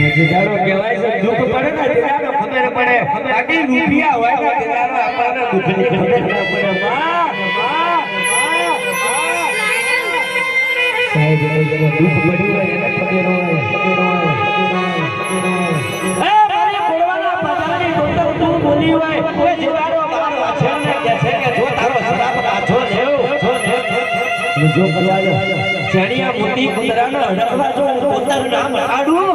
જીજાડો કહેવાય છે દુઃખ પડે ને જીજાડો ખબર પડે બાકી રૂપિયા હોય ને જીજાડો આપણને દુઃખની ખબર ન પડે સાહેબ દુઃખ પડ્યું હોય એને ખબર હોય મારી બોલવાના પધારની ડોક્ટર તું બોલી હોય એ જીજાડો મારો વાછરને કહે છે કે જો તારો શરાબ પાછો લેવ જો કરવા જાણિયા મોટી કુતરાનો હડકવા જો કુતર નામ આડું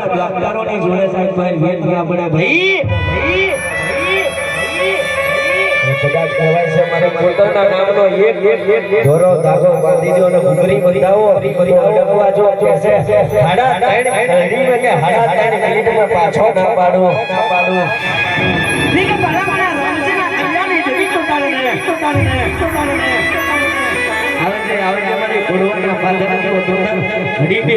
ડોક્ટરોની જોડે સાહેબ વેટ ના પડે ભાઈ કદાચ કહેવાય છે મારે પોતાના નામનો એક ધોરો ધાગો બાંધી દો અને ઘૂઘરી બંધાવો અડકવા જો કહેશે હાડા ત્રણ ઘડીમાં કે હાડા ત્રણ મિનિટમાં પાછો ના પાડો નીકે બડા બડા રણજીના કલ્યાણી જેવી ટોટાડને આવે અમારી ગોળવાના પાદરના તો ઘડી બે